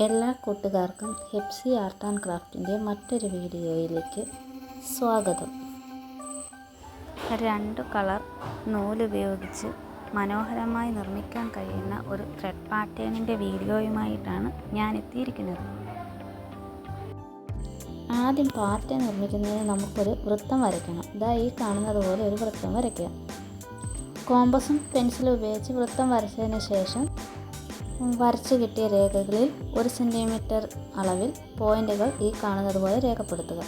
എല്ലാ കൂട്ടുകാർക്കും Hepsy art and ക്രാഫ്റ്റിൻ്റെ മറ്റൊരു വീഡിയോയിലേക്ക് സ്വാഗതം. 2 കളർ നൂലുപയോഗിച്ച് മനോഹരമായി നിർമ്മിക്കാൻ കഴിയുന്ന ഒരു ത്രെഡ് പാറ്റേണിൻ്റെ വീഡിയോയുമായിട്ടാണ് ഞാൻ എത്തിയിരിക്കുന്നത്. ആദ്യം പാറ്റേൺ നിർമ്മിക്കുന്നതിന് നമുക്കൊരു വൃത്തം വരയ്ക്കണം. ഈ കാണുന്നത് പോലെ ഒരു വൃത്തം വരയ്ക്കുക. കോമ്പസും പെൻസിലും ഉപയോഗിച്ച് വൃത്തം വരച്ചതിന് ശേഷം വരച്ച് കിട്ടിയ രേഖകളിൽ 1 സെൻറ്റിമീറ്റർ അളവിൽ പോയിൻ്റുകൾ ഈ കാണുന്നത് പോലെ രേഖപ്പെടുത്തുക.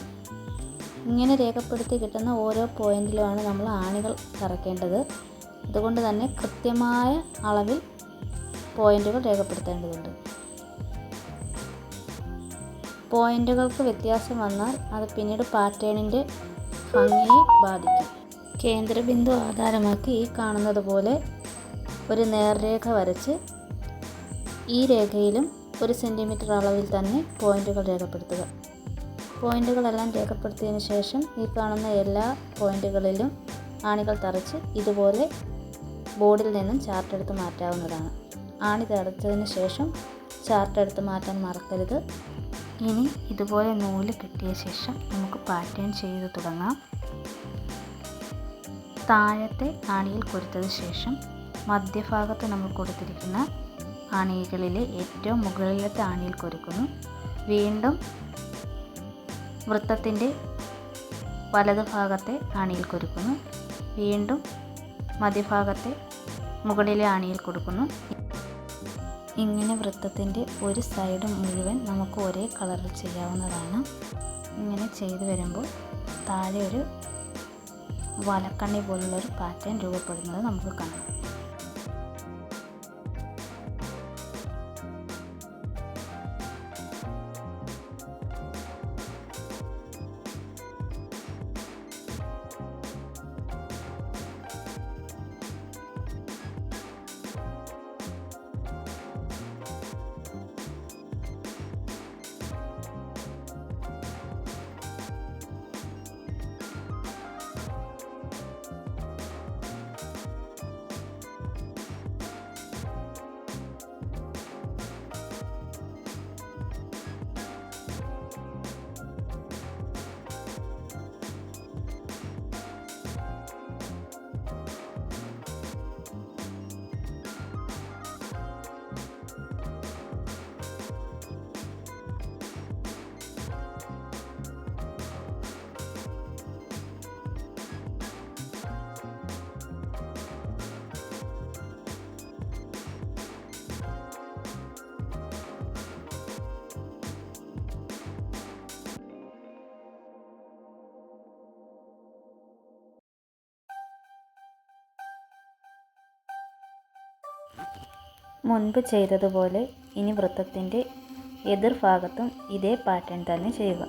ഇങ്ങനെ രേഖപ്പെടുത്തി കിട്ടുന്ന ഓരോ പോയിന്റിലുമാണ് നമ്മൾ ആണികൾ തറയ്ക്കേണ്ടത്. അതുകൊണ്ട് തന്നെ കൃത്യമായ അളവിൽ പോയിന്റുകൾ രേഖപ്പെടുത്തേണ്ടതുണ്ട്. പോയിന്റുകൾക്ക് വ്യത്യാസം വന്നാൽ അത് പിന്നീട് പാറ്റേണിൻ്റെ ഭംഗിയെ ബാധിക്കും. കേന്ദ്രബിന്ദു ആധാരമാക്കി ഈ കാണുന്നത് പോലെ ഒരു നേർരേഖ വരച്ച് ഈ രേഖയിലും 1 സെൻറ്റിമീറ്റർ അളവിൽ തന്നെ പോയിന്റുകൾ രേഖപ്പെടുത്തുക. പോയിന്റുകളെല്ലാം രേഖപ്പെടുത്തിയതിന് ശേഷം ഈ കാണുന്ന എല്ലാ പോയിന്റുകളിലും ആണികൾ തറച്ച് ഇതുപോലെ ബോർഡിൽ നിന്നും ചാർട്ട് എടുത്ത് മാറ്റാവുന്നതാണ്. ആണി തറച്ചതിന് ശേഷം ചാർട്ട് എടുത്ത് മാറ്റാൻ മറക്കരുത്. ഇനി ഇതുപോലെ നൂല് കിട്ടിയ ശേഷം നമുക്ക് പാറ്റേൺ ചെയ്ത് തുടങ്ങാം. താഴത്തെ ആണിയിൽ കൊടുത്തതിന് ശേഷം മധ്യഭാഗത്ത് നമ്മൾ കൊടുത്തിരിക്കുന്ന ആണികളിലെ ഏറ്റവും മുകളിലത്തെ ആണിയിൽ കൊരുക്കുന്നു. വീണ്ടും വൃത്തത്തിൻ്റെ വലതുഭാഗത്തെ ആണിയിൽ കൊരുക്കുന്നു. വീണ്ടും മധ്യഭാഗത്തെ മുകളിലെ ആണിയിൽ കൊടുക്കുന്നു. ഇങ്ങനെ വൃത്തത്തിൻ്റെ ഒരു സൈഡ് മുഴുവൻ നമുക്ക് ഒരേ കളറിൽ ചെയ്യാവുന്നതാണ്. ഇങ്ങനെ ചെയ്തു വരുമ്പോൾ താഴെ ഒരു വലക്കണ്ണി പോലുള്ളൊരു പാറ്റേൺ രൂപപ്പെടുന്നത് നമുക്ക് കാണാം. മുൻപ് ചെയ്തതുപോലെ ഇനി വൃത്തത്തിൻ്റെ എതിർഭാഗത്തും ഇതേ പാറ്റേൺ തന്നെ ചെയ്യുക.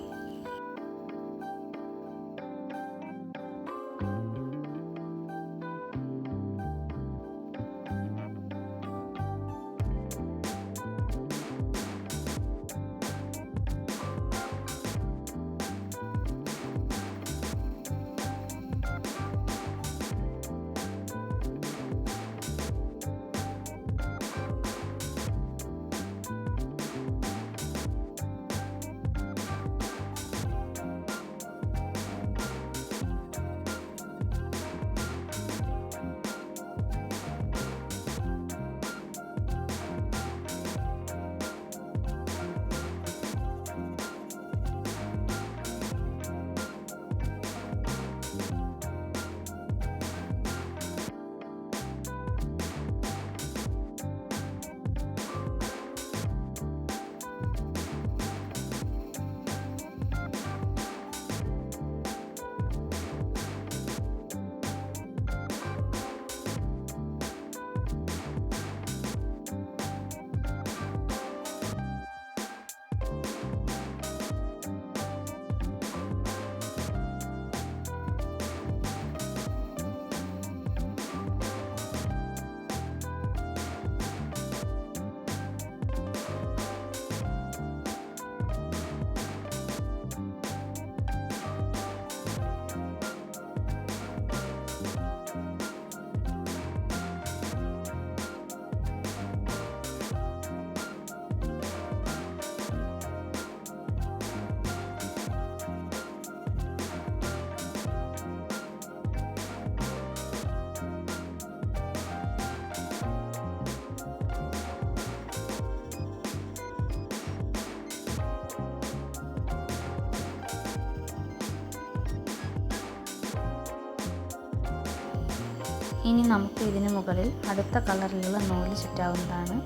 ഇനി നമുക്ക് ഇതിന് മുകളിൽ അടുത്ത കളറിലുള്ള നൂല് ചുറ്റാവുന്നതാണ്.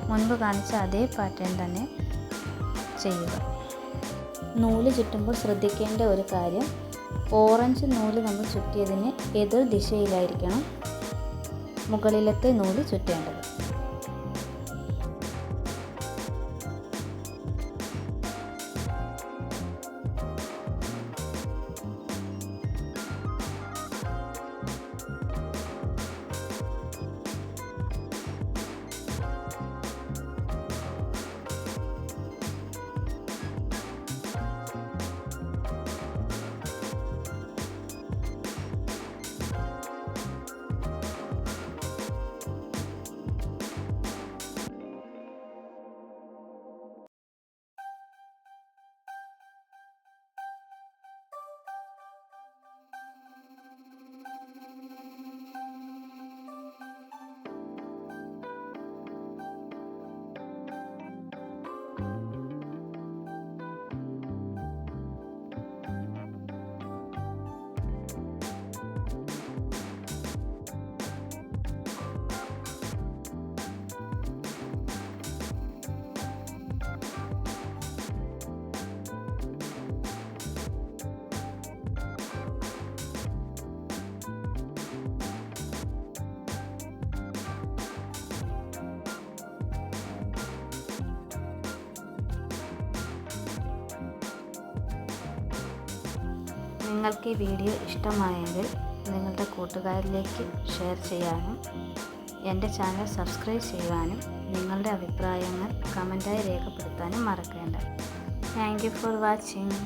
മുൻപ് കാണിച്ച അതേ പാറ്റേൺ തന്നെ ചെയ്യുക. നൂല് ചുറ്റുമ്പോൾ ശ്രദ്ധിക്കേണ്ട ഒരു കാര്യം, ഓറഞ്ച് നൂല് നമ്മൾ ചുറ്റിയതിന് എതിർ ദിശയിലായിരിക്കണം മുകളിലത്തെ നൂല് ചുറ്റേണ്ടത്. നിങ്ങൾക്ക് ഈ വീഡിയോ ഇഷ്ടമായെങ്കിൽ നിങ്ങളുടെ കൂട്ടുകാരിലേക്ക് ഷെയർ ചെയ്യാനും എൻ്റെ ചാനൽ സബ്സ്ക്രൈബ് ചെയ്യുവാനും നിങ്ങളുടെ അഭിപ്രായങ്ങൾ കമൻറ്റായി രേഖപ്പെടുത്താനും മറക്കേണ്ട. Thank you for watching.